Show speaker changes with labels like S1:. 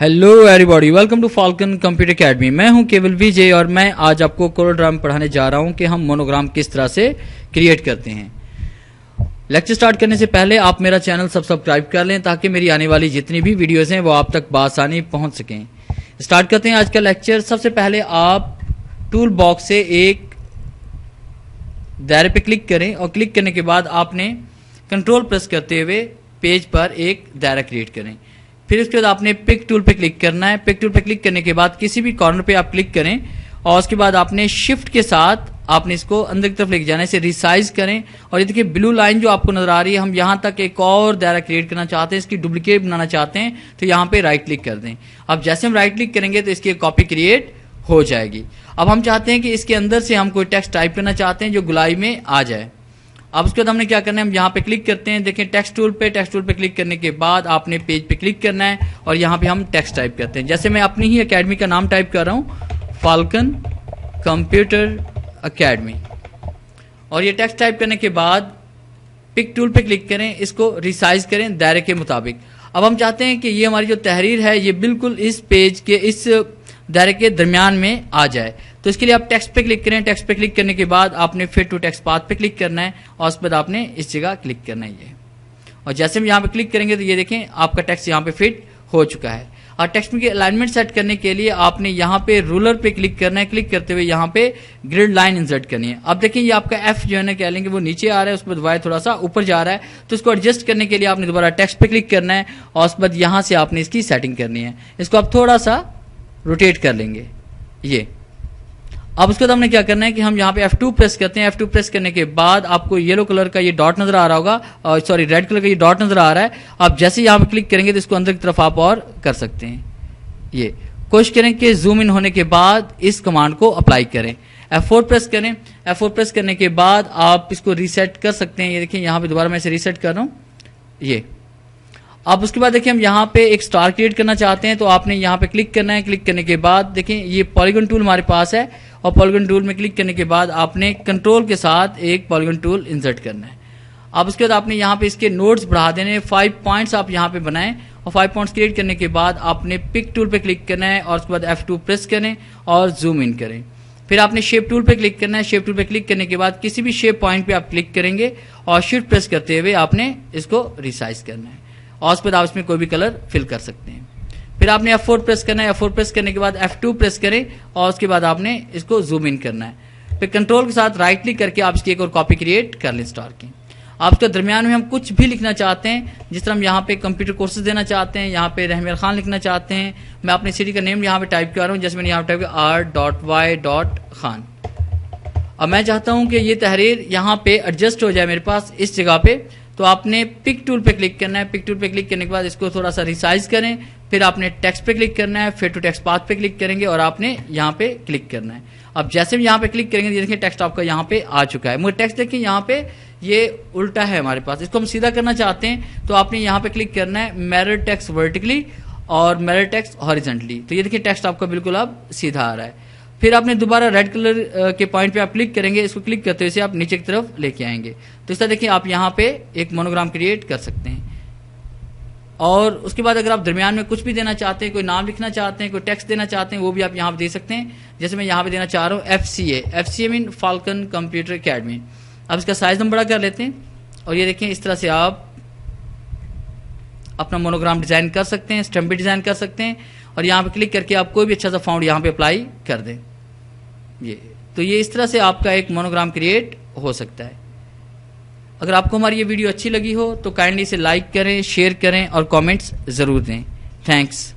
S1: Hello everybody, welcome to Falcon computer academy. मैं हूं केवल विजय और मैं आज आपको कोरोग्राम पढ़ाने जा रहा हूं कि हम मोनोग्राम किस तरह से क्रिएट करते हैं। लेक्चर स्टार्ट करने से पहले आप मेरा चैनल सब्सक्राइब कर लें ताकि मेरी आने वाली जितनी भी वीडियोस हैं वो आप तक बआसानी पहुंच सकें। स्टार्ट करते हैं आज का लेक्चर। सबसे पहले आप टूल बॉक्स से एक दायरे पे क्लिक करें और क्लिक करने के बाद आपने कंट्रोल प्रेस करते हुए पेज पर एक दायरा क्रिएट करें। फिर उसके बाद आपने पिक टूल पे क्लिक करना है। पिक टूल पे क्लिक करने के बाद किसी भी कॉर्नर पे आप क्लिक करें और उसके बाद आपने शिफ्ट के साथ आपने इसको अंदर की तरफ लेके जाना है, इसे रिसाइज करें। और ये देखिए ब्लू लाइन जो आपको नजर आ रही है, हम यहां तक एक और दायरा क्रिएट करना चाहते हैं, इसकी डुप्लीकेट बनाना चाहते हैं तो यहां पे राइट क्लिक कर दें। अब जैसे हम राइट क्लिक करेंगे तो इसकी कॉपी क्रिएट हो जाएगी। अब हम चाहते हैं कि इसके अंदर से हम कोई टेक्स्ट टाइप करना चाहते हैं जो गुलाई में आ जाए। अब उसके बाद हमने क्या करना है, हम यहाँ पे क्लिक करते हैं। देखें टेक्स्ट टूल पे क्लिक करने के बाद आपने पेज पे क्लिक करना है और यहाँ पे हम टेक्स्ट टाइप करते हैं। जैसे मैं अपनी ही एकेडमी का नाम टाइप कर रहा हूँ, फाल्कन कंप्यूटर एकेडमी। और ये टेक्स्ट टाइप करने के बाद पिक टूल पे क्लिक करें, इसको रिसाइज करें दायरे के मुताबिक। अब हम चाहते हैं कि ये हमारी जो तहरीर है ये बिल्कुल इस पेज के इस दायरे के दरमियान में आ जाए। तो इसके लिए आप टेक्स्ट पे क्लिक करें। टेक्स्ट पे क्लिक करने के बाद आपने फिट टू टेक्स्ट पाथ पे क्लिक करना है और उस पर आपने इस जगह क्लिक करना है ये। और जैसे हम यहाँ पे क्लिक करेंगे तो ये देखें आपका टेक्स्ट यहाँ पे फिट हो चुका है। और टेक्स्ट में अलाइनमेंट सेट करने के लिए आपने यहाँ पे रूलर पे क्लिक करना है। क्लिक करते हुए यहाँ पे ग्रिड लाइन इंसर्ट करनी है। अब देखिए ये आपका एफ जो है ना, कह लेंगे वो नीचे आ रहा है, उस पर वाई थोड़ा सा ऊपर जा रहा है, तो इसको एडजस्ट करने के लिए आपने दोबारा टेक्स्ट पे क्लिक करना है और उस बाद यहाँ से आपने इसकी सेटिंग करनी है। इसको आप थोड़ा सा रोटेट कर लेंगे ये। अब उसके बाद हमने क्या करना है कि हम यहाँ पे F2 प्रेस करते हैं। F2 प्रेस करने के बाद आपको येलो कलर का ये डॉट नजर आ रहा होगा, और सॉरी रेड कलर का ये डॉट नजर आ रहा है। आप जैसे यहाँ पे क्लिक करेंगे तो इसको अंदर की तरफ आप और कर सकते हैं। ये कोशिश करें कि जूम इन होने के बाद इस कमांड को अप्लाई करें। F4 प्रेस करें। F4 प्रेस करने के बाद आप इसको रीसेट कर सकते हैं। ये देखिए यहाँ पे दोबारा मैं इसे रीसेट कर रहा हूँ ये। अब उसके बाद देखिए हम यहाँ पे एक स्टार क्रिएट करना चाहते हैं तो आपने यहाँ पे क्लिक करना है। क्लिक करने के बाद देखिए ये पॉलीगन टूल हमारे पास है और पॉलीगन टूल में क्लिक करने के बाद आपने कंट्रोल के साथ एक पॉलीगन टूल इंसर्ट करना है। अब उसके बाद आपने यहाँ पे इसके नोड्स बढ़ा देने, 5 पॉइंट्स आप यहाँ पे बनाएं और 5 पॉइंट्स क्रिएट करने के बाद आपने पिक टूल पे क्लिक करना है और उसके बाद F2 प्रेस करें और जूम इन करें। फिर आपने शेप टूल पे क्लिक करना है। शेप टूल पे क्लिक करने के बाद किसी भी शेप पॉइंट पे आप क्लिक करेंगे और शिफ्ट प्रेस करते हुए आपने इसको रिसाइज करना है और उस पर आप इसमें कोई भी कलर फिल कर सकते हैं। फिर आपने F4 प्रेस करना है। F4 प्रेस करने के बाद F2 प्रेस करें और उसके बाद आपने इसको जूम इन करना है। फिर कंट्रोल के साथ राइट क्लिक करके आप इसकी एक और कॉपी क्रिएट कर लें स्टार की। आप इसके दरमियान में हम कुछ भी लिखना चाहते हैं, जिस तरह हम यहाँ पे कंप्यूटर कोर्सेज देना चाहते हैं, यहाँ पे रहमान खान लिखना चाहते हैं। मैं अपनी सिटी का नेम यहाँ पे टाइप कर रहा हूँ, जैसे मैंने यहाँ टाइप किया R.Y.Khan। अब मैं चाहता हूँ कि ये तहरीर यहाँ पे एडजस्ट हो जाए मेरे पास इस जगह पे, तो आपने पिक टूल पे क्लिक करना है। पिक टूल पे क्लिक करने के बाद इसको थोड़ा सा रिसाइज करें। फिर आपने टेक्स्ट पे क्लिक करना है, फिर टू टेक्स्ट पाथ पे क्लिक करेंगे और आपने यहाँ पे क्लिक करना है। अब जैसे भी यहाँ पे क्लिक करेंगे देखिए टेक्स्ट आपका यहाँ पे आ चुका है। मगर टेक्स्ट देखिए यहाँ पे ये उल्टा है हमारे पास, इसको हम सीधा करना चाहते हैं तो आपने यहाँ पे क्लिक करना है मिरर टेक्स्ट वर्टिकली और मिरर टेक्स्ट हॉरिजॉन्टली। तो ये देखिए टेक्स्ट आपका बिल्कुल अब सीधा आ रहा है। फिर आपने दोबारा रेड कलर के पॉइंट पे आप क्लिक करेंगे, इसको क्लिक करते हुए आप नीचे की तरफ लेके आएंगे। तो इस तरह देखिए आप यहाँ पे एक मोनोग्राम क्रिएट कर सकते हैं। और उसके बाद अगर आप दरमियान में कुछ भी देना चाहते हैं, कोई नाम लिखना चाहते हैं, कोई टेक्स्ट देना चाहते हैं, वो भी आप यहाँ पे दे सकते हैं। जैसे मैं यहाँ पे देना चाह रहा हूँ FCA mean falcon computer academy. अब इसका साइज हम बड़ा कर लेते हैं और ये देखें इस तरह से आप अपना मोनोग्राम डिजाइन कर सकते हैं, स्टैम्प भी डिजाइन कर सकते हैं। और यहाँ पे क्लिक करके आप कोई भी अच्छा सा फाउंड यहाँ पे अप्लाई कर दें ये। तो ये इस तरह से आपका एक मोनोग्राम क्रिएट हो सकता है। अगर आपको हमारी ये वीडियो अच्छी लगी हो तो काइंडली इसे लाइक करें, शेयर करें और कमेंट्स जरूर दें। थैंक्स।